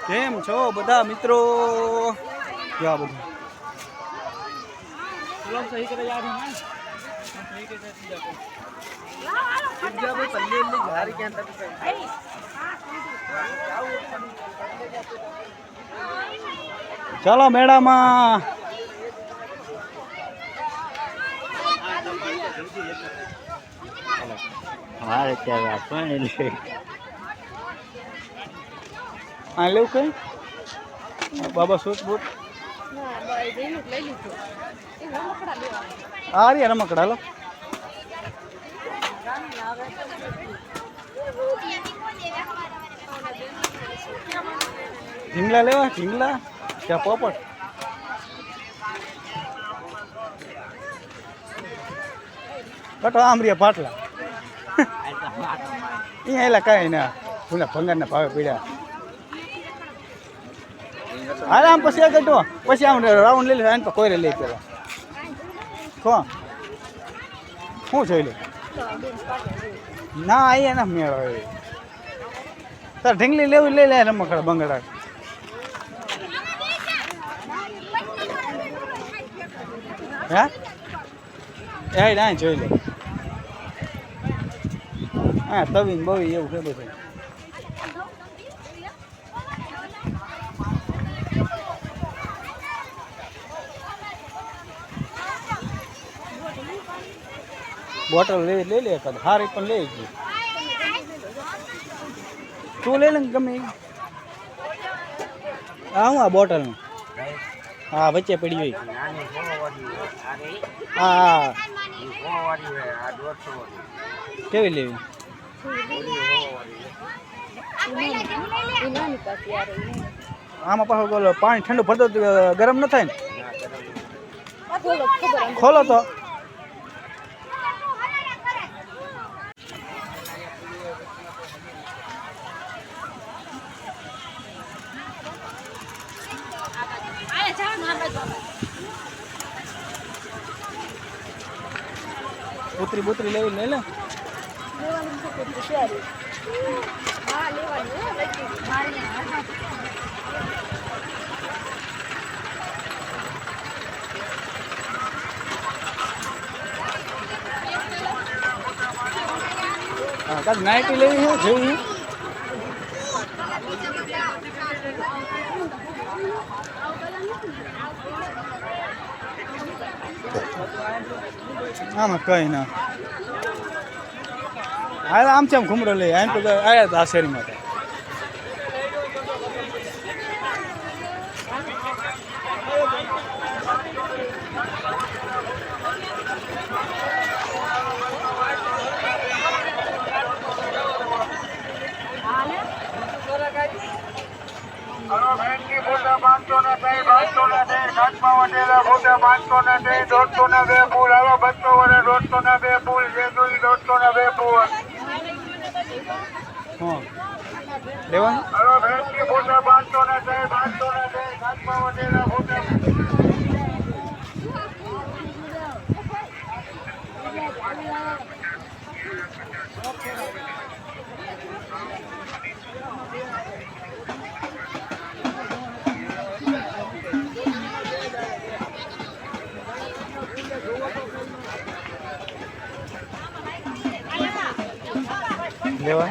કેમ છો બધા મિત્રો? क्या બધું चलो सही करे यार हम सही के साथ जाते जब पल्ले ले घर के अंदर चलो મેળામાં हमारे क्या बात है ले આ લેવું કઈ બાબા સૂટ બૂટ આ રે રમકડા લો ઢીંગલા લેવા ઢીંગલા क्या पोपट कटो आमरिया पाटला ये कहीं ना पुनः भंगार ना भावे पीड़ा आराम पी कटो पी आम राउंड ले तो कोई ले पे को शू थी ना आई ना मेड़ो तार ढींगली ले ले रमकड़ा बंगड़ा हाँ ए ना જોઈ લે હા તવીન બવી એવું છે બધું બોટલ લઈ લે કદ હારી પણ લઈ ગઈ તું લઈ લે ગમે હા હું આ બોટલ નું हाँ बच्चे पड़ी हुई हाँ केवी लेवी आम पास पानी ठंडू भरतो गरम न थाय खोलो तो बुतरी बुतरी ले ले ले नाइटी लेवी है जोई आम कहीं ना आम से घूमरो ले आम तो आया था शहरी में हेलो बहन की फोटा 500 ने दे 500 ने दे घाटमा वडेला फोटा 500 ने दे 150 ने बे फूल हेलो बच्चों वाले 150 ने बे फूल जे जोई 150 ने बे फूल हां लेवा हेलो बहन की फोटा 500 ने दे 500 ने दे घाटमा वडेला फोटा लेवा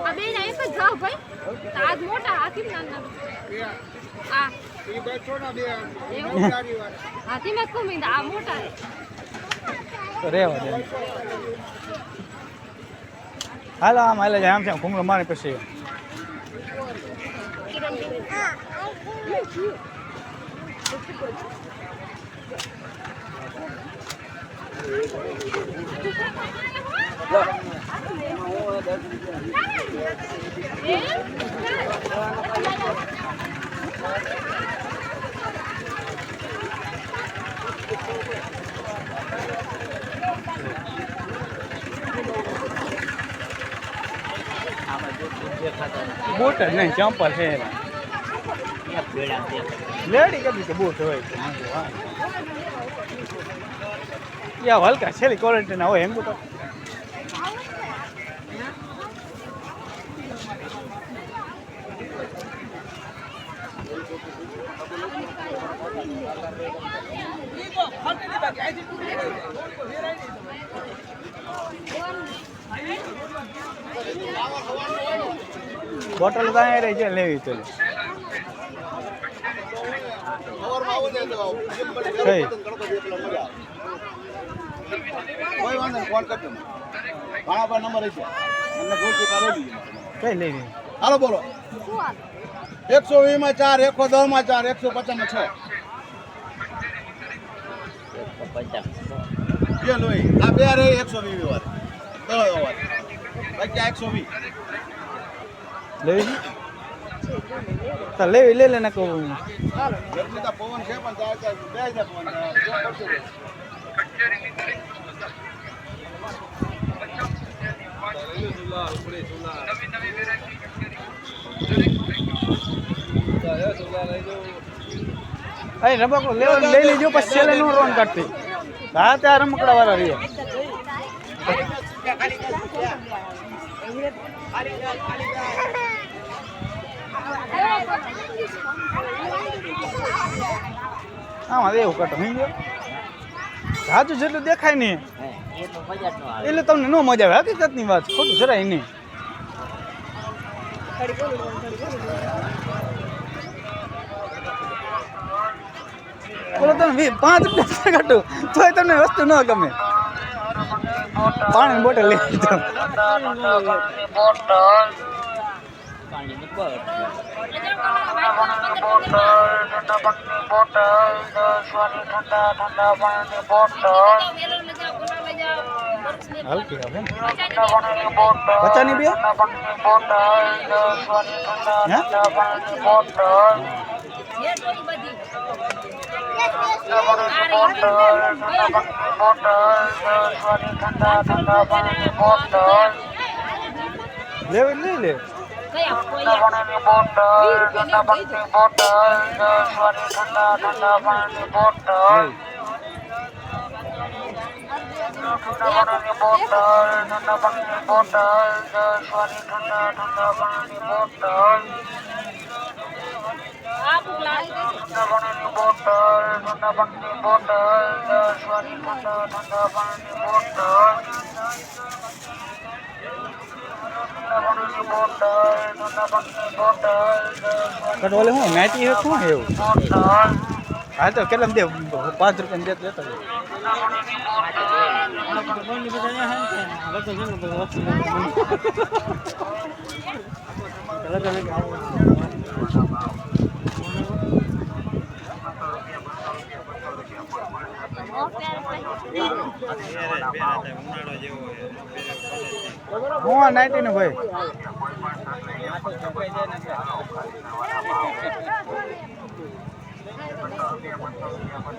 अबे नहीं पे जाओ भाई ताज मोटा हाथी ना ना आ ये बैठो ना बे हाथी में को में आ मोटा है રેવા દે હાલો આમ હાલે જાય આમ છે ઘૂમરો મારે પછી ए બૂટ જ નહીં ચંપલ છે એના. એક પેડા છે. લેડી કદી કે બૂટ હોય તો યા હલકા છેલ્લી ક્વોલિટીના હોય એમ તો બોટલ તો અહીંયા રહી છે લેવી તો કઈ કોઈ વાંધો નહીં ફોન કરજો ઘણા પર નંબર છે તમને ગોળકી પાડેલી કઈ લેવી હાલો બોલો 120 માં 4 110 માં 4 150 માં 6 150. જે લોઈ આ બે રે 120 વાળી 10 વાળી બાકી 120 લેવી તો લેવી લે ને કહું ગરમી તો પવન છે પણ જાય બે જાય પવન જો કરજો અહીં રમકડો લેવા લઈ લેજો પછી છેલ્લે નો રોન કાઢતી હા ત્યાં રમકડા વાળા રહીએ આમાં એવું કાઢો નહીં ગયો સાચું જેટલું દેખાય નહીં એટલું મજા જ ન આવે. એટલે તમને ન મજા આવે હકીકતની વાત ખોટું જરાય નહીં બોલો તમે 5 રૂપિયા કાઢું તોય તમને વસ્તુ ન ગમે પાણીની બોટલ લઈ લીધો પાણીની બોટલ. હલકી આવે બચ્ચાની બે લેવી લઈ લે પણ ઓલે હું મેટી હે શું એવું હા તો કેટલા દે 5 રૂપિયા દે લેતા હું 90 નું ભાઈ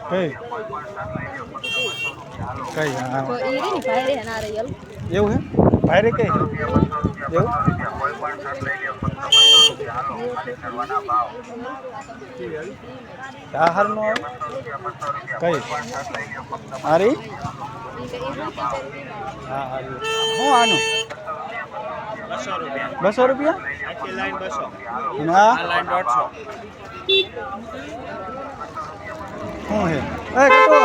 કઈ કઈ હા એવું હે ભાઈ કઈ એવું હાર નો કઈ હારી હા હારી હું આનું 200 રૂપિયા આખી લાઈન 200 ના લાઈન 150 શું હે એ કટો